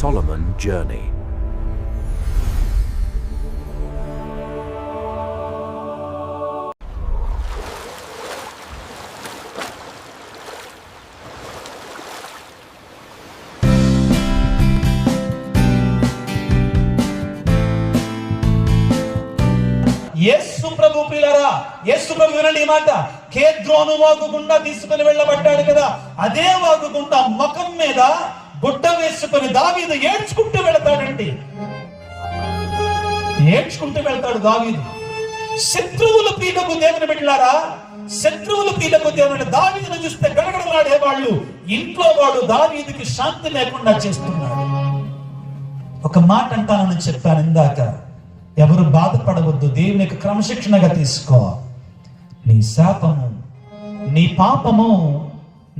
Solomon journey. యేసు ప్రభు ప్రియులారా, యేసు ప్రభు వినండి ఈ మాట. కేద్రోను వాగు గుండా తీసుకుని వెళ్ళబడ్డాడు కదా, అదే వాగు గుండా ముఖం మీద గుడ్డ వేసుకుని దావీదు ఏడ్చుకుంటూ వెళతాడండి. ఏడ్చుకుంటూ వెళ్తాడు దావీదు. శత్రువులు పీలకు దేవుని బిడ్డలారా, శత్రువులు పీలకు దేవుని దావీదును చూస్తే గడగడలాడే వాళ్ళు, ఇంట్లో వాడు దావీదుకి శాంతి లేకుండా చేస్తున్నాడు. ఒక మాట అంటానని చెప్పాను ఇందాక, ఎవరు బాధపడవద్దు, దేవునికి క్రమశిక్షణగా తీసుకో. నీ శాపము, నీ పాపము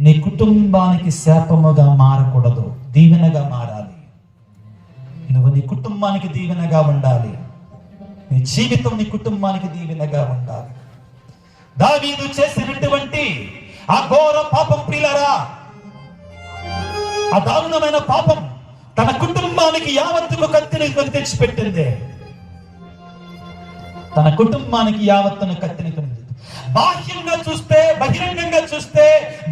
నీ కుటుంబానికి శాపముగా మారకూడదు, దీవెనగా మారాలి. నువ్వు నీ కుటుంబానికి దీవెనగా ఉండాలి, నీ జీవితం నీ కుటుంబానికి దీవెనగా ఉండాలి. దావీదు చేసినటువంటి ఆ ఘోర పాపం ప్రియులారా, ఆ దారుణమైన పాపం తన కుటుంబానికి యావత్తుకు కత్తిని తెచ్చిపెట్టింది. తన కుటుంబానికి యావత్తును కత్తిని కొని, బాహ్యంగా చూస్తే, బహిరంగంగా చూస్తే,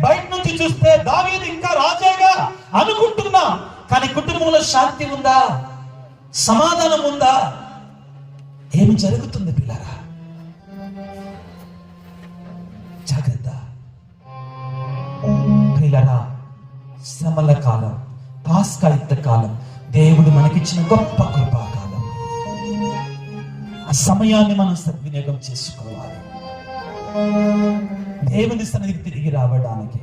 బయట నుంచి చూస్తే దావీదు ఇంకా రాజాగా అనుకుంటున్నా, కానీ కుటుంబంలో శాంతి ఉందా? సమాధానం ఉందా? ఏమి జరుగుతుంది పిల్లరా? జాగ్రత్త పిల్లరా. శ్రమల కాలం, పాస్కాయుక్త కాలం దేవుడు మనకిచ్చిన గొప్ప కృపాకాలం. ఆ సమయాన్ని మనం సద్వినియోగం చేసుకోవాలి, దేవుని సన్నిధికి తిరిగి రావడానికి.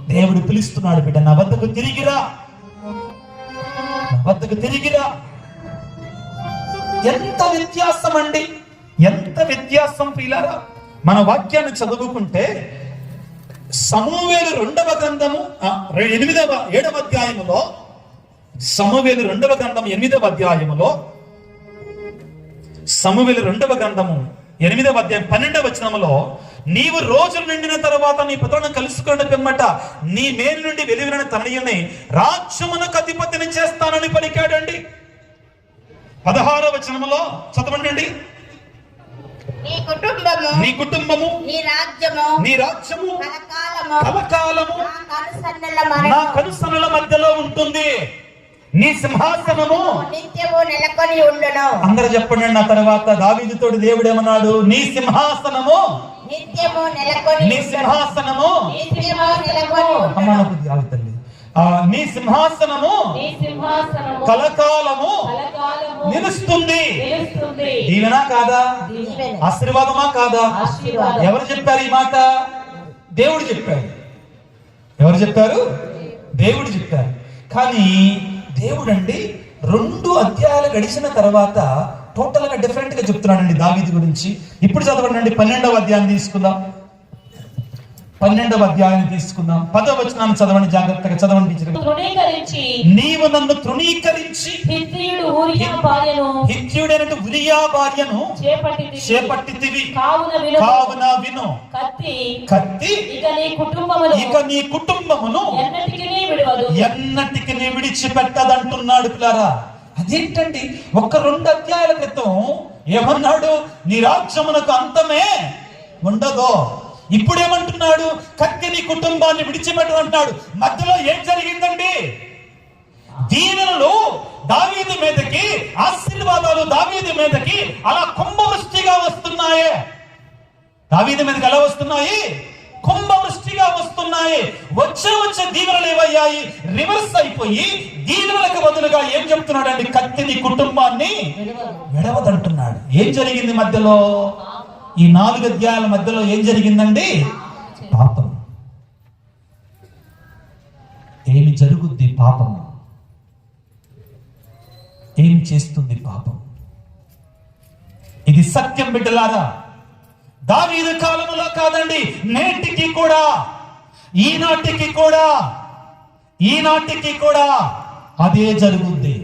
దేవుడు పిలుస్తున్నాడు, బిడ్డ నా వద్దకు తిరిగిరా, నా వద్దకు తిరిగిరా. ఎంత వ్యత్యాసం అండి, ఎంత వ్యత్యాసం పిల్లరా. మన వాక్యాన్ని చదువుకుంటే సమూయేలు 2వ గ్రంథము 7వ అధ్యాయములో, సమూయేలు 2వ గ్రంథం 8వ అధ్యాయములో, సమూయేలు 2వ గ్రంథము 8వ అధ్యాయం 12వ వచనములో, నీవు రోజులు నిండిన తర్వాత నీ పుత్రులను కలుసుకున్న పిమ్మట నీ మేలు నుండి వెలువరిన తనయుని రాజ్యమునకు అధిపతిని చేస్తానని పలికాడండి. 16వ వచనములో చదవండి. నీ కుటుంబము నీ రాజ్యము కలకాలము నా కనుసన్నల మధ్యలో ఉంటుంది, నీ సింహాసనము నిత్యము నెలకొని ఉండును. అందరూ చెప్పండి. నా తర్వాత దావీదుతోటి దేవుడు ఏమన్నాడు? నీ సింహాసనము నిత్యము నెలకొని, నీ సింహాసనము నిత్యము నెలకొని. తల్లి, నీ సింహాసనము కలకాలము నిలుస్తుంది. దీవెనా కాదా? ఆశీర్వాదమా కాదా? ఎవరు చెప్పారు ఈ మాట? దేవుడు చెప్పాడు. ఎవరు చెప్పారు? దేవుడు చెప్పారు. కానీ దేవుడు అండి 2 అధ్యాయాలు గడిచిన తర్వాత టోటల్ గా డిఫరెంట్ గా చెప్తున్నాడండి దావీదు గురించి. ఇప్పుడు చదవండి, 12వ అధ్యాయం తీసుకుందాం. 12వ అధ్యాయం తీసుకుందాం. 10వ వచనాన్ని చదవండి, జాగ్రత్తగా చదవండి. నీవు నన్ను తృణీకరించి హిత్యుడైనటు ఉరియా భార్యను చేపట్టితివి, కావున విను, కత్తి ఇక నీ కుటుంబమును ఎన్నటికి విడిచిపెట్టదంటున్నాడు పిల్లారా. అదేంటండి? 2 అధ్యాయాల క్రితం ఏమన్నాడు? నీ రాజ్యమునకు అంతమే ఉండదో. ఇప్పుడేమంటున్నాడు? కత్తి నీ కుటుంబాన్ని విడిచిపెట్టమంటున్నాడు. మధ్యలో ఏం జరిగిందండి? దీవెనలు దావీదు మీదకి, ఆశీర్వాదాలు దావీదు మీదకి అలా కుంభవృష్టిగా వస్తున్నాయి. దావీదు మీదకి ఎలా వస్తున్నాయి? కుంభవృష్టిగా వస్తున్నాయి. వచ్చే దీవెనలు ఏమయ్యాయి? రివర్స్ అయిపోయి దీవెనలకు బదులుగా ఏం చెప్తున్నాడండి? కత్తి నీ కుటుంబాన్ని విడవదంటున్నాడు. ఏం జరిగింది మధ్యలో? ఈ 4 అధ్యాయాల మధ్యలో ఏం జరిగిందండి? పాపం. ఏమి జరుగుద్ది? పాపము ఏం చేస్తుంది? పాపం. ఇది సత్యం బిడ్డలారా. దావీదు కాలంలో కాదండి, నేటికి కూడా, ఈనాటికి కూడా అదే జరుగుద్ది.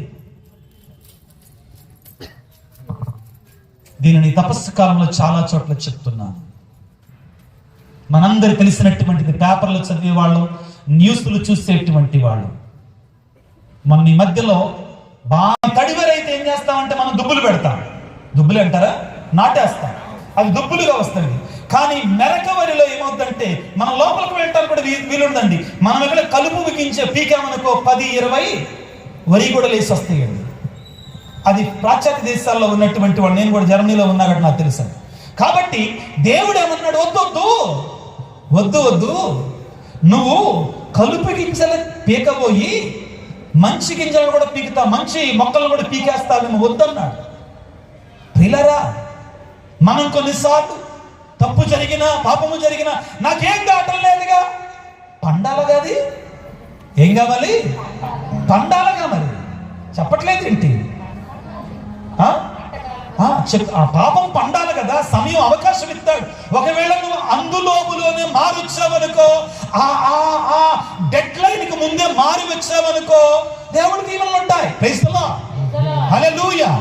దీనిని తపస్సు కాలంలో చాలా చోట్ల చెప్తున్నాను. మనందరూ తెలిసినటువంటిది, పేపర్లు చదివే వాళ్ళు, న్యూస్లు చూసేటువంటి వాళ్ళు. మన ఈ మధ్యలో బాగా తడివరైతే ఏం చేస్తామంటే మనం దుబ్బులు పెడతాం. దుబ్బులు అంటారా, నాటేస్తాం, అది దుబ్బులుగా వస్తుంది. కానీ మెరక వరిలో ఏమవుతుందంటే మనం లోపలికి వెళ్ళటానికి కూడా వీలుందండి. మనం ఎక్కడ కలుపు పీకామనుకో 10-20 వరి కూడా లేసి వస్తాయండి. అది పాశ్చాత్య దేశాల్లో ఉన్నటువంటి వాడు, నేను కూడా జర్మనీలో ఉన్నా కాబట్టి నాకు తెలుసు. కాబట్టి దేవుడు ఏమన్నాడు, వద్దు వద్దు, నువ్వు కలుపు గింజలు పీకబోయి మంచి గింజలు కూడా పీకుతా, మంచి మొక్కలు కూడా పీకేస్తావేమో, వద్దన్నాడు. ప్రియులారా, మనం కొన్నిసార్లు తప్పు జరిగినా పాపము జరిగినా నాకేం కావటం లేదుగా, పండాలగా, అది ఏం కావాలి, పండాలగా. మరి చెప్పట్లేదు ఏంటి? ఆ పాపం పండాలి కదా, సమయం అవకాశం ఇస్తాడు. ఒకవేళ నువ్వు అందులోనే మారు వచ్చావనుకో, ఆ డెడ్ లైన్ కు ముందే మారి వచ్చావనుకో, దేవుడి దీవెనలు ఉంటాయి. ప్రైజ్ ది లార్డ్, హల్లెలూయా,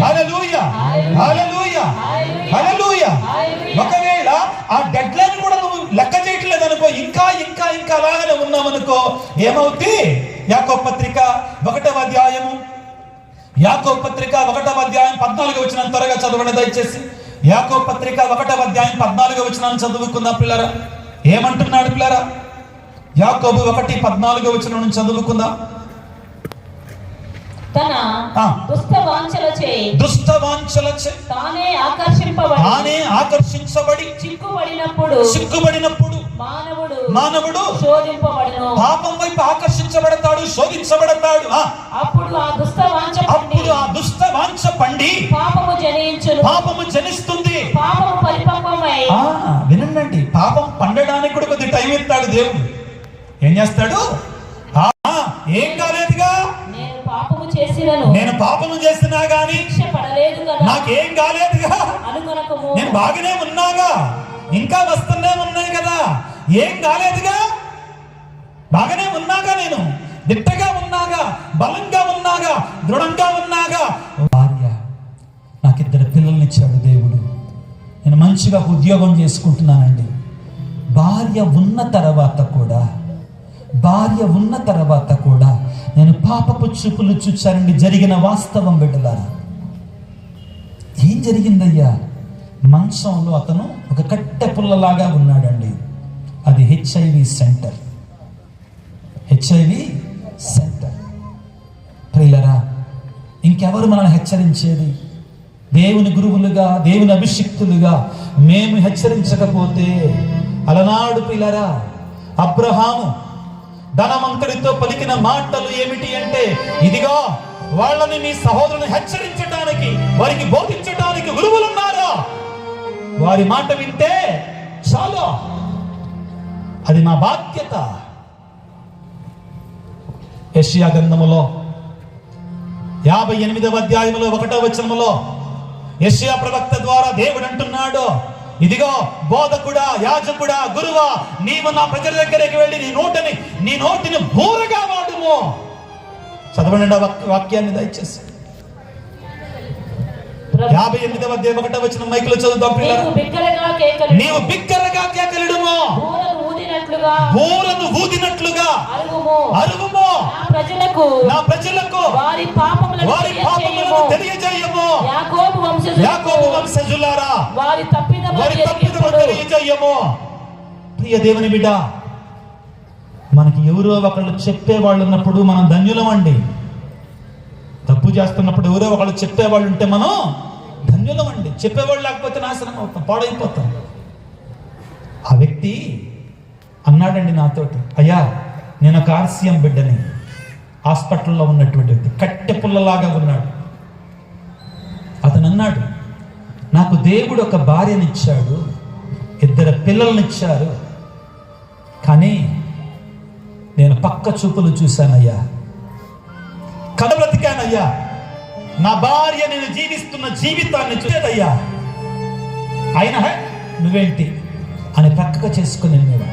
హల్లెలూయా, హల్లెలూయా, హల్లెలూయా. ఒకవేళ ఆ డెడ్ లైన్ కూడా నువ్వు లెక్క చేయట్లేదు అనుకో, ఇంకా ఇంకా ఇంకా అలాగనే ఉన్నావనుకో, ఏమవుతుంది? యాకోబు పత్రిక 1వ అధ్యాయము, యాకోబు పత్రిక 1వ అధ్యాయం 14వ వచనం త్వరగా చదవండి దయచేసి. యాకోబు పత్రిక 1వ అధ్యాయం 14వ వచనాన్ని చదువుకుందాం పిల్లరా. ఏమంటున్నాడు పిల్లరా? యాకోబు 1:14వ వచనం నుంచి చదువుకుందాం. తన దుష్ట వాంఛలచే తానే ఆకర్షించబడి సిగ్గుపడినప్పుడు మానవుడు శోధింపబడును. పాపం వైపు ఆకర్షించబడతాడు, శోధించబడతాడు. అప్పుడు ఆ దుష్ట వాంఛ పండి పాపము జనిస్తుంది. పాపము పరిపక్వమై, వినండి, పాపం పండడానికి కూడా కొద్ది టైం ఇస్తాడు దేవుడు. ఏం చేస్తాడు? ఏం కాలేదుగా, నేను పాపము చేసినా గాని నాకేం కాలేదుగా, నేను బాగానే ఉన్నాగా, ఇంకా వస్తూనే ఉన్నాయి కదా, ఏం కాలేదుగా, బాగానే ఉన్నాగా, నేను దిట్టగా ఉన్నాగా, బలంగా ఉన్నాగా, దృఢంగా ఉన్నాగా. భార్య, నాకు 2 పిల్లల్ని ఇచ్చాడు దేవుడు, నేను మంచిగా ఉద్యోగం చేసుకుంటున్నానండి. భార్య ఉన్న తర్వాత కూడా నేను పాపపు చూపులు చూచానండి. జరిగిన వాస్తవం బిడ్డలారా. ఏం జరిగిందయ్యా? మంచంలో అతను ఒక కట్టె పుల్లలాగా ఉన్నాడండి. అది HIV సెంటర్. ప్రియులరా, ఇంకెవరు మనల్ని హెచ్చరించేది? దేవుని గురువులుగా, దేవుని అభిషిక్తులుగా మేము హెచ్చరించకపోతే, అలనాడు ప్రియులరా అబ్రహాము ధనవంతుడితో పలికిన మాటలు ఏమిటి అంటే, ఇదిగో వాళ్ళని నీ సహోదరుని హెచ్చరించడానికి, వారికి బోధించడానికి గురువులున్నారా, వారి మాట వింటే చాలు, అది మా బాధ్యత. యెషయా గ్రంథములో 58వ అధ్యాయములో 1వ వచనములో యెషయా ప్రవక్త ద్వారా దేవుడు అంటున్నాడు, ఇదిగో బోధకుడా, యాజకుడా, గురువా, నీవు నా ప్రజల దగ్గరికి వెళ్ళి నీ నోటిని బూరగా వాడుము. చదవండి వాక్యాన్ని దయచేసి. 58వ అధ్యాయం 1వ వచనం మైకులో చదువుదాం పిల్లలు. నీవు బిగ్గరగా కేకలిడుము, బూరను ఊదినట్లుగా అరువుము, నా ప్రజలకు వారి పాపములను తెలియజేయము. యాకోబు వంశజులారా, వారి తప్పిదములు తెలియజేయము. ప్రియ దేవుని బిడ్డ, మనకి ఎవరో ఒకళ్ళు చెప్పేవాళ్ళు ఉన్నప్పుడు మనం ధన్యులమండి. తప్పు చేస్తున్నప్పుడు ఎవరో ఒకళ్ళు చెప్పేవాళ్ళు ఉంటే మనం ధన్యులమండి. చెప్పేవాళ్ళు లేకపోతే నాశనం అవుతాం, పాడైపోతాం. ఆ వ్యక్తి అన్నాడండి నాతోటి, అయ్యా నేను ఒక RCM బిడ్డని, హాస్పిటల్లో ఉన్నటువంటి వ్యక్తి, కట్టె పుల్లలాగా ఉన్నాడు. అతను అన్నాడు, నాకు దేవుడు ఒక భార్యనిచ్చాడు, 2 పిల్లల్నిచ్చారు, కానీ నేను పక్క చూపులు చూశానయ్యా, కథ బ్రతికానయ్యా, నా భార్య నేను జీవిస్తున్న జీవితాన్ని చూసేదయ్యా, అయినా నువ్వేంటి అని పక్కగా చేసుకుని వెళ్ళేవాడు.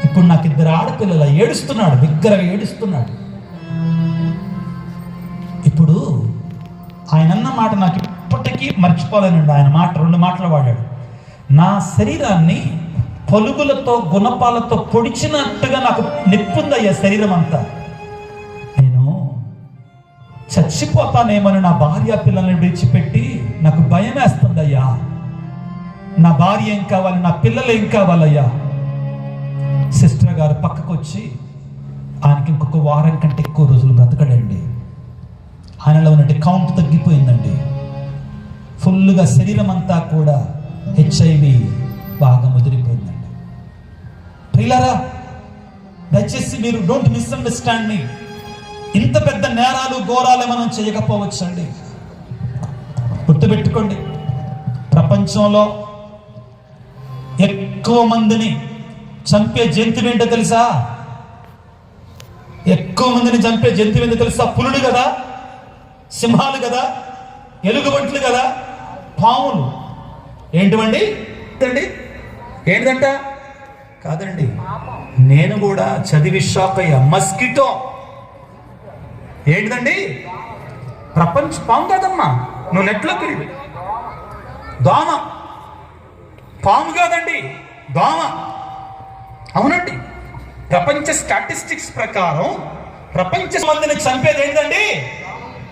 ఇప్పుడు నాకు 2 ఆడపిల్లల, ఏడుస్తున్నాడు, బిగ్గరగా ఏడుస్తున్నాడు. ఇప్పుడు ఆయన అన్న మాట నాకు ఇప్పటికీ మర్చిపోలేనండి. ఆయన 2 మాటలు వాడాడు. నా శరీరాన్ని పలుగులతో గుణపాలతో పొడిచినట్టుగా నాకు నిప్పుందయ్యా శరీరం అంతా. నేను చచ్చిపోతానేమని నా భార్య పిల్లల్ని విడిచిపెట్టి నాకు భయం వేస్తుందయ్యా. నా భార్య ఏం కావాలి, నా పిల్లలు ఏం కావాలయ్యా. సిస్టర్ గారు పక్కకు వచ్చి, ఆయనకి ఇంకొక వారం కంటే ఎక్కువ రోజులు బ్రతకడండి. ఆయనలో ఉన్నట్టు కౌంట్ తగ్గిపోయిందండి. ఫుల్గా శరీరం అంతా కూడా HIV బాగా ముదిరిపోయిందండి. ప్రియులారా, దయచేసి మీరు డోంట్ మిస్అండర్స్టాండ్ మీ. ఇంత పెద్ద నేరాలు ఘోరాలు మనం చేయకపోవచ్చండి. గుర్తుపెట్టుకోండి, ప్రపంచంలో ఎక్కువ మందిని చంపే జంతువు ఏంటో తెలుసా? ఎక్కువ మందిని చంపే జంతువు ఏంటో తెలుసా? పులులు కదా, సింహాలు కదా, ఎలుగుబంట్లు కదా, పాములు. ఏంటివండి? ఏంటంట? కాదండి, నేను కూడా చదివి షాక్ అయ్యా. మస్కిటో ఏంటిదండి? ప్రపంచ పాము కాదమ్మా, నువ్వు నెట్లోకి వెళ్ళి. దోమ, పాము కాదండి, దోమ. అవునండి, ప్రపంచ స్టాటిస్టిక్స్ ప్రకారం ప్రపంచ మందిని చంపేది ఏంటండి?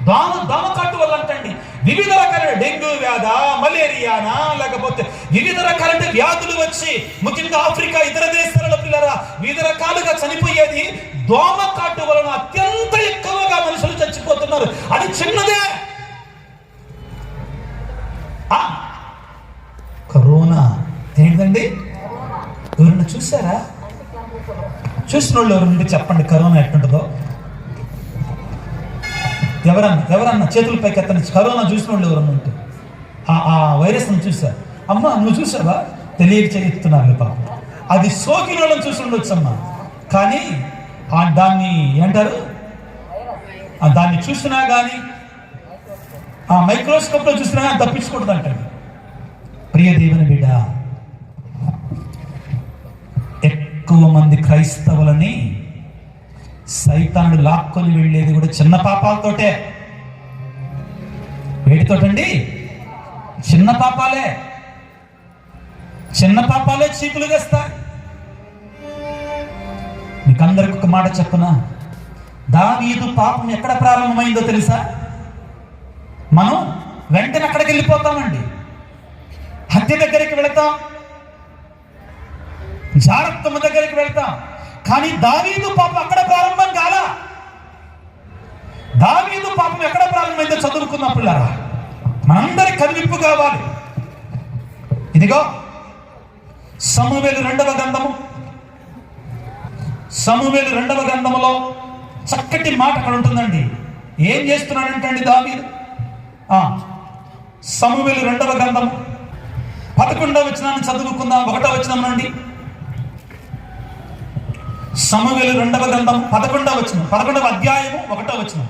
దోమ. దోమ కాటు వల్ల అంటండి వివిధ రకాల డెంగ్యూ వ్యాధ, మలేరియానా, లేకపోతే వివిధ రకాల వ్యాధులు వచ్చి ముఖ్యంగా ఆఫ్రికా ఇతర దేశాలలో పిల్లరా వివిధ రకాలుగా చనిపోయేది దోమ కాటు వలన. అత్యంత ఎక్కువగా మనుషులు చచ్చిపోతున్నారు. అది చిన్నదే. కరోనా ఏంటండి? ఎవరన్నా చూసారా? చూసిన వాళ్ళు ఎవరు చెప్పండి, కరోనా ఎట్టుంటుందో. ఎవరన్నా చేతుల పైకి ఎత్తని. కరోనా చూసిన వాళ్ళు ఎవరన్నా ఉంటే ఆ వైరస్ని చూసారు. అమ్మ నువ్వు చూసావా? తెలియక చేస్తున్నారు పాపం. అది సోకిన వాళ్ళని చూసి ఉండొచ్చమ్మా, కానీ దాన్ని ఏంటారు, దాన్ని చూసినా కానీ ఆ మైక్రోస్కోప్లో చూసినా కానీ తప్పించకూడదు అంటాడు. ప్రియ దేవుని బిడ్డ, ఎక్కువ మంది క్రైస్తవులని సైతానుడు లాక్కొని వెళ్ళేది కూడా చిన్న పాపాలతోటే. వేడితోటండి? చిన్న పాపాలే. చిన్న పాపాలే చీకులు తెస్తాయి. మీకందరికి ఒక మాట చెప్పనా? దావీదు పాపం ఎక్కడ ప్రారంభమైందో తెలుసా? మనం వెంటనే అక్కడికి వెళ్ళిపోతామండి. హత్య దగ్గరికి వెళతాం, జాగ్రత్తమ్మ దగ్గరికి వెళ్తాం. కానీ దావీదు పాపం అక్కడ ప్రారంభం కాలా. దావీదు పాపం ఎక్కడ ప్రారంభమైందో చదువుకున్నప్పుడులారా మనందరి కనువిప్పు కావాలి. ఇదిగో సమూవేలు 2వ గ్రంథము, సమూవేలు 2వ గ్రంథములో చక్కటి మాట అక్కడ ఉంటుందండి. ఏం చేస్తున్నాడంటండి దావీదు? సమూవేలు 2వ గ్రంథం 11వ వచనాన్ని చదువుకుందాం. 1వ వచనం నుండి. సమూవేలు 2వ గ్రంథం 11వ వచనం, 11వ అధ్యాయము 1వ వచనం.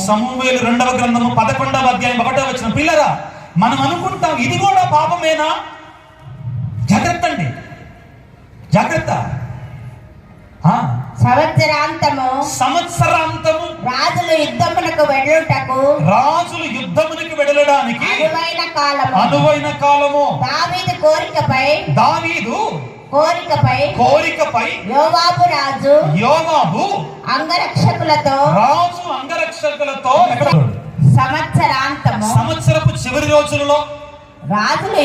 సమూవేలు 2వ గ్రంథము 11వ అధ్యాయం 1వ వచనం. పిల్లరా, మనం అనుకుంటాం ఇది కూడా పాపమేనా? జాగ్రత్త అండి, జాగ్రత్త. సంవత్సరాంతము రాజులు యుద్ధమునకు వెళ్ళడానికి అనువైన కాలము. దావీదు కోరికపై యోవాబు అంగరక్షకులతో సంవత్సరపు చివరి రోజులలో రాజులు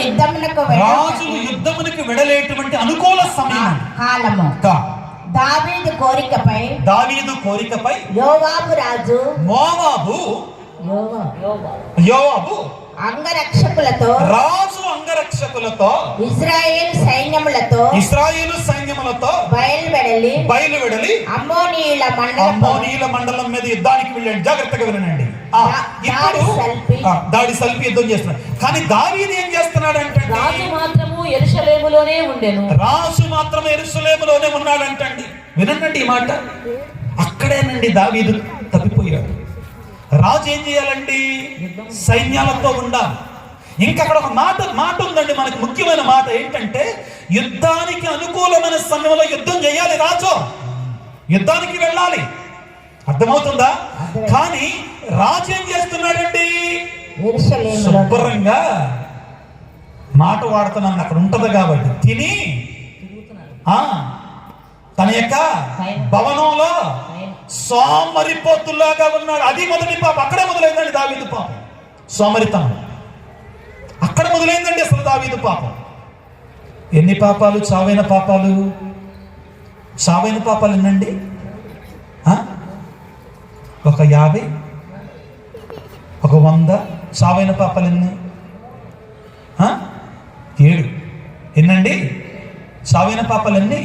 యుద్ధమునకు వెళ్ళలేటువంటి అనుకూల సమయం కాలము. దావీదు కోరికపై యోవాబు అంగరక్షకులతో ఇశ్రాయేలు సైన్యములతో బయలువెడలి అమ్మోనీయుల మండలం మీద యుద్ధానికి వెళ్ళండి. జాగ్రత్తగా వినండి. దాడి సల్పి యుద్ధం చేస్తున్నాడు. కానీ దావీదు ఏం చేస్తున్నాడంటే రాజు మాత్రము యెరూషలేములోనే ఉన్నాడంటండి. వినండి ఈ మాట. అక్కడేనండి దావీదు తప్పిపోయాడు. రాజు ఏం చేయాలండి? సైన్యాలతో ఉండాలి. ఇంకా అక్కడ ఒక మాట ఉందండి, మనకు ముఖ్యమైన మాట ఏంటంటే యుద్ధానికి అనుకూలమైన సమయంలో యుద్ధం చేయాలి. రాజు యుద్ధానికి వెళ్ళాలి. అర్థమవుతుందా? కానీ రాజు ఏం చేస్తున్నాడండి? శుభ్రంగా మాట వాడుతున్నాను అక్కడ ఉంటది కాబట్టి తిని తన యొక్క భవనంలో సోమరిపోతులాగా ఉన్నాడు. అది మొదటి పాపం. అక్కడే మొదలైందండి దావీదు పాపం. సోమరితనం అక్కడ మొదలైందండి అసలు దావీదు పాపం. ఎన్ని పాపాలు? చావైన పాపాలు. చావైన పాపాలు ఎన్నండి? ఒక 50, ఒక 100. చావైన పాపాలు ఎన్ని? 7. ఎన్నండి చావైన పాపాలు ఎన్ని?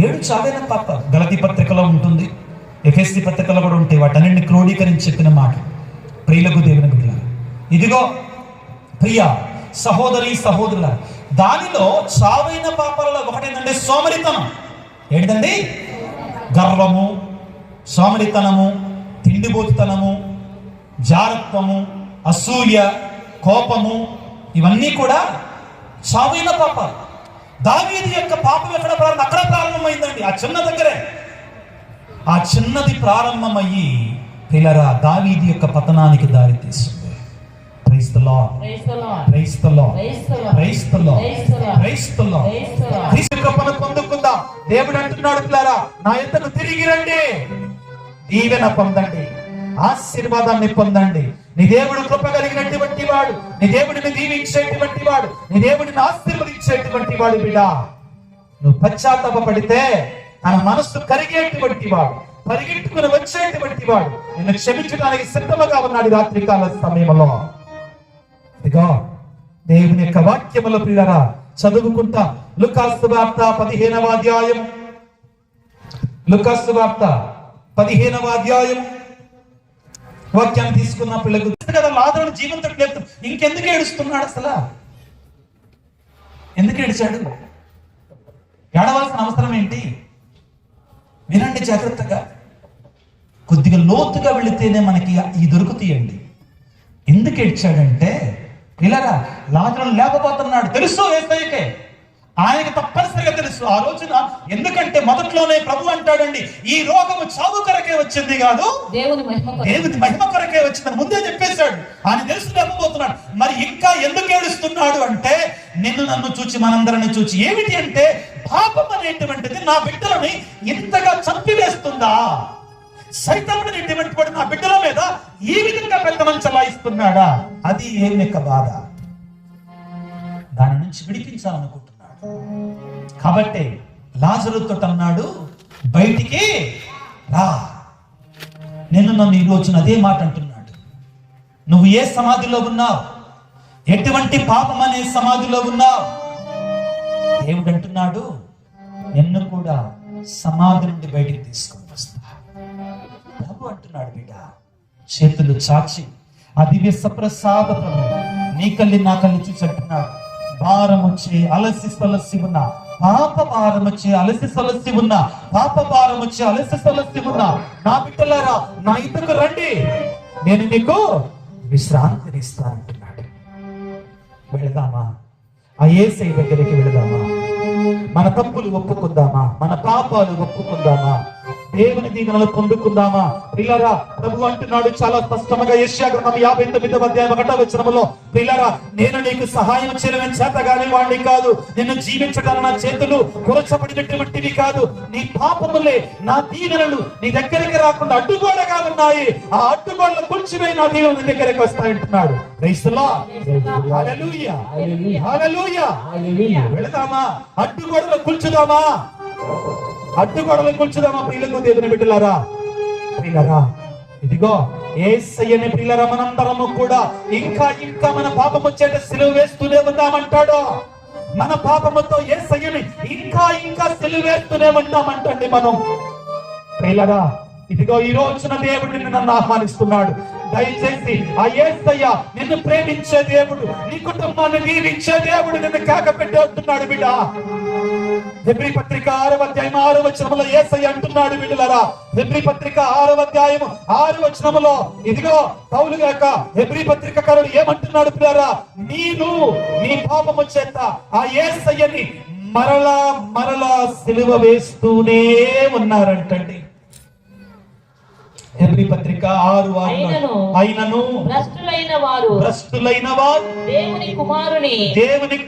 7 చావైన పాపాలు. గలతీ పత్రికలో ఉంటుంది, ఎఫెసీ పత్రికలో కూడా ఉంటాయి. వాటన్నింటిని క్రోడీకరించి చెప్పిన మాట. ప్రియులకు దేవుని బిడ్డలారా, ఇదిగో ప్రియ సహోదరి సహోదరుల, దానిలో చావైన పాపాలలో ఒకటేంటంటే సోమరితనం. ఏంటండి? గర్వము, సోమరితనము, తిండిబోతుతనము, జారత్వము, అసూయ, కోపము, ఇవన్నీ కూడా చావైన పాపాలు. దావీదు యొక్క పాపం అక్కడ ప్రారంభమైందండి, ఆ చిన్న దగ్గరే. ఆ చిన్నది ప్రారంభమయ్యి పిల్లరా దావీదు యొక్క పతనానికి దారి తీస్తుంది. Praise the lord, praise the lord, praise the lord, praise the lord. క్రీస్తు కృపను పొందుకుందాం. దేవుడు అంటున్నాడు, పిల్లరా నా యొద్దకు తిరిగి రండి, దీవెన పొందండి, ఆశీర్వాదాన్ని పొందండి. నీ దేవుడు కృప కలిగినటువంటి వాడు, నీ దేవుడిని దీవించేటువంటి వాడు, నీ దేవుడిని ఆశీర్వదించేటువంటి వాడు. బిడ్డ, నువ్వు పశ్చాత్తాపపడితే తన మనస్సు కరిగేటువంటి వాడు, పరిగెట్టుకుని వచ్చేటువంటి వాడు, నిన్ను క్షమించడానికి సిద్ధముగా ఉన్నాడు రాత్రికాల సమయంలో. ఇదిగో దేవుని యొక్క వాక్యముల పిల్లరా చదువుకుంటాం. లూకాసు వార్త 15వ అధ్యాయం, లూకాసు వార్త 15వ అధ్యాయం వాక్యాన్ని తీసుకున్న పిల్లలకు కదా లాజరు జీవంతుడు లేదు, ఇంకెందుకు ఏడుస్తున్నాడు? అసలు ఎందుకు ఏడిచాడు? ఏడవలసిన అవసరం ఏంటి? వినండి జాగ్రత్తగా, కొద్దిగా లోతుగా వెళితేనే మనకి ఈ దొరుకుతాయండి. ఎందుకు ఏడ్చాడంటే పిల్లరా లాజరు లేకపోతున్నాడు తెలుసు యేసయ్యకే, ఆయనకి తప్పనిసరిగా తెలుసు ఆ రోజున. ఎందుకంటే మొదట్లోనే ప్రభు అంటాడండి, ఈ రోగము చావు కొరకే వచ్చింది కాదు, దేవుని మహిమ కొరకే వచ్చిందని ముందే చెప్పేశాడు. ఆయన తెలుసు లేకపోతున్నాడు. మరి ఇంకా ఎందుకు ఏడుస్తున్నాడు అంటే, నిన్ను నన్ను చూచి మనందరిని చూచి. ఏమిటి అంటే, పాపం అనేటువంటిది నా బిడ్డలని ఇంతగా చంపివేస్తుందా? సైతానుడు అనేటువంటి వాడు నా బిడ్డల మీద ఈ విధంగా పెద్దమని చలాయిస్తున్నాడా? అది ఏమి యొక్క బాధ. దాని నుంచి విడిపించాలనుకుంటున్నాడు. కాబట్టి లాజరుతో అన్నాడు, బయటికి రా. నేను నన్ను ఈ రోజున అదే మాట అంటున్నాడు. నువ్వు ఏ సమాధిలో ఉన్నావు? ఎటువంటి పాపం అనే సమాధిలో ఉన్నావు? దేవుడు అంటున్నాడు, నిన్ను కూడా సమాధి నుండి బయటికి తీసుకొని వస్తా. ప్రభు అంటున్నాడు, బిడ్డ చేతులు చాచి ఆ దివ్య సప్రసాద నీ కళ్ళి నా కళ్ళు చూసి అంటున్నాడు, భారం వచ్చి అలసి సొలసి ఉన్న పాప భారం వచ్చి అలసి సొలసి ఉన్న పాప భారం వచ్చి అలసి సొలసి ఉన్న నా బిడ్డలారా నా ఇంటికి రండి, నేను నీకు విశ్రాంతిని ఇస్తానంటున్నాడు. వెళదామా? ఆ యేసయ్య దగ్గరికి వెళదామా? మన తప్పులు ఒప్పుకుందామా? మన పాపాలు ఒప్పుకుందామా? దేవుని దీవెనలు పొందుకుందామా? పిల్లరా ప్రభు అంటున్నాడు చాలా స్పష్టంగా, యెషయా గ్రంథం 59వ అధ్యాయం 1వ వచనములో, పిల్లరా నేను నీకు సహాయం చేయడం చేతగాని వాడిని కాదు, నిన్ను జీవించడానికి నా చేతులు కురచబడినటువంటివి కాదు, నీ పాపములే నా దీవెనలు నీ దగ్గరికి రాకుండా అడ్డుగోడగా ఉన్నాయి, ఆ అడ్డుగోడలు కూల్చివేయి నా దీవెనలు నీ దగ్గరికి వస్తాయంటున్నాడు. Praise the lord, hallelujah, hallelujah. వెళదామా? అడ్డుగోడలు కూల్చుదామా? అడ్డుగోడలు కూల్చుదామా? ప్రియులకు దేవుని బిడ్డలారా, ప్రియులారా ఇదిగో యేసయ్యని ప్రియులారా మనందరము కూడా ఇంకా ఇంకా మన పాపము చేత సిలువ వేస్తూనే ఉందామంటాడు. మన పాపముతో యేసయ్యని ఇంకా ఇంకా సిలువ వేస్తూనే ఉంటామంటండి మనం. ప్రియులారా ఇదిగో ఈ రోజున దేవుడు నిన్ను నన్ను ఆహ్వానిస్తున్నాడు. దయచేసి ఆ యేసయ్య నిన్ను ప్రేమించే దేవుడు, నీ కుటుంబాన్ని దీవించే దేవుడు నిన్ను కాకపెట్టి వస్తున్నాడు. బిడ్డ హెబ్రీ పత్రిక 6వ అధ్యాయం 6వ వచనములో యేసయ్య అంటున్నాడు, బిడ్డలారా హెబ్రీ పత్రిక 6వ అధ్యాయం 6వ వచనములో ఇదిగో పౌలు గాక హెబ్రీ పత్రికకారుడు ఏమంటున్నాడు? పిల్లరా నేను నీ పాపము చేత ఆ యేసయ్యని మరలా మరలా సిలువ వేస్తూనే ఉన్నారంటండి. హెబ్రీ పత్రిక 6:6 అయినను భ్రష్టులైన వారు దేవుని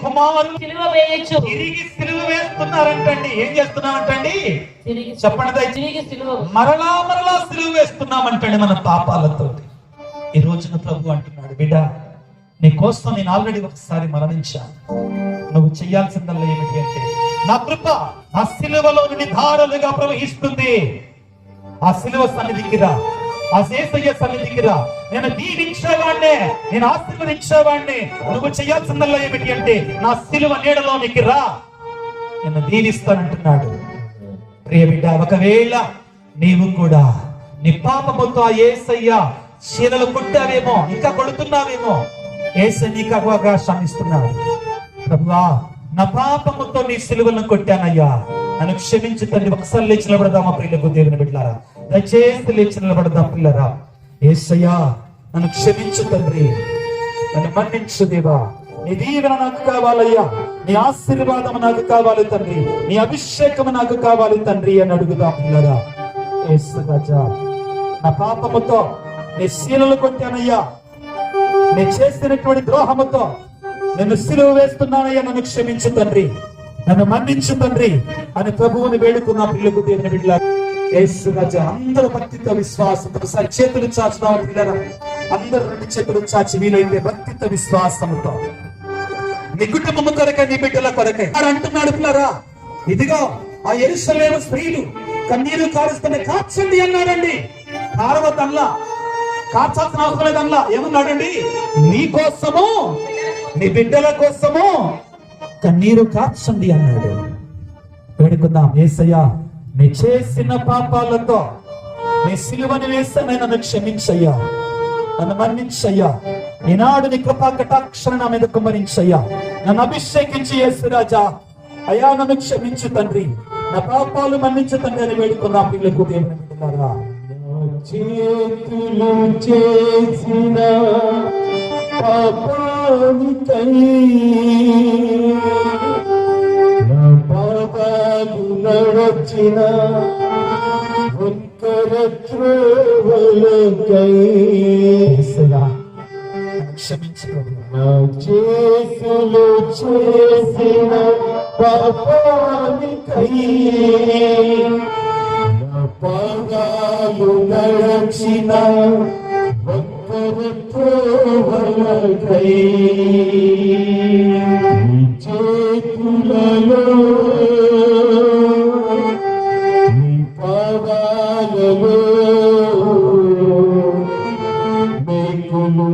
కుమారుని సిలువ వేయొచ్చు. తిరిగి సిలువ వేస్తున్నారంటండి. ఏం చేస్తున్నామంటండి? చెప్పండి తిరిగి సిలువ మరలా సిలువ వేస్తున్నామంటండి మన పాపాలతో. ఈ రోజున ప్రభు అంటున్నాడు, బిడ్డ నీ కోసం నేను ఆల్రెడీ ఒకసారి మరణించాను. నువ్వు చెయ్యాల్సిందల్లా ఏమిటి అంటే, నా కృప ఆ సిలువలో నుండి ధారలుగా ప్రవహిస్తుంది. ఆ సిలువ సన్నిధికి రా, ఆ యేసయ్య సన్నిధికి రా. నేను దీవించేవాడినే, నేను ఆశీర్వదించేవాడిని. నువ్వు చేయాల్సిందల్లా ఏమిటి అంటే, నా సిలువ నీడలోనికి రా, నేను దీవిస్తానంటున్నాడు. ప్రియ బిడ్డ, ఒకవేళ నీవు కూడా నీ పాపముతో ఆ యేసయ్య శీలలు కొట్టావేమో, ఇంకా కొడుతున్నావేమో, యేసయ్య నీకు అవకాశం ఇస్తున్నాడు. ప్రభువా, నా పాపముతో నీ సిలువలను కొట్టానయ్యా, నన్ను క్షమించు తండ్రి. ఒకసారి లేచి నిలబడదామా ప్రియులకు దేవుని బిడ్డలారా? దయచేసి లేచి నిలబడదాం పిల్లరా. యేసయ్యా, నన్ను క్షమించు తండ్రి, నన్ను మన్నించు దేవా. నీ దీవెన నాకు కావాలయ్యా, నీ ఆశీర్వాదం నాకు కావాలి తండ్రి, నీ అభిషేకం నాకు కావాలి తండ్రి అని అడుగుదాం పిల్లరా. యేసు రాజా, నా పాపముతో నీ శీలలు కొట్టానయ్యా, నేను చేసినటువంటి ద్రోహముతో నేను సిలువ వేస్తున్నానయ్యా, నన్ను క్షమించు తండ్రి, నన్ను మన్నించు తండ్రి అని ప్రభువుని వేడుకున్న పిల్లలకు దేవుని బిడ్డ. యేసు రాజా, అందరూ భక్తితో విశ్వాసంతో ఒకసారి చేతులు చాచుదాం పిల్లరా. అందరూ 2 చేతులు చాచి వీలైతే భక్తితో విశ్వాసంతో నీ కుటుంబం కొరకై, నీ బిడ్డల కొరకై అంటున్నాడు పిల్లరా. ఇదిగో ఆ యెరూషలేము స్త్రీలు కన్నీరు కారుస్తున్న కాచండి అన్నాడండి. కారవద్దల్లా, కార్చాల్సిన అవసరం లేదల్లా. ఏమన్నాడండి? నీ కోసము, నీ బిడ్డల కోసము కన్నీరు కార్చండి అన్నాడు. వేడుకుందాం. యేసయ్యా, నీ చేసిన పాపాలతో నీ సిలువని వేస్తానని నన్ను క్షమించయ్యా, నన్ను మన్నించయ్యా. ఈనాడు నీ కృపా కటాక్షణ నా మీద కుమ్మరించయ్యా, నన్ను అభిషేకించి యేసు రాజా అయ్యా, నన్ను క్షమించు తండ్రి, నా పాపాలు మన్నించు తండ్రి అని వేడుకుందాం పిల్లలకు దేవుని బిడ్డలారా. చేతులు చేసిన పాపానికై నా పాపాలు నడచిన ఒక్కర త్రోవలకై క్షమించుకోండి. నా చేతులు చేసిన పాపానికై నా పాదాలు నడచిన ఒక్కర త్రోవలకై నీ చేతులలో నీ పాదాలలో మేకులు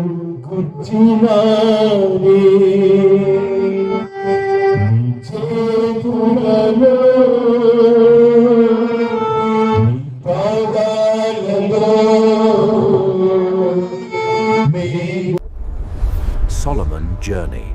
గుచ్చినారే, నీ చేతులలో నీ పాదాలలో Solomon Journey.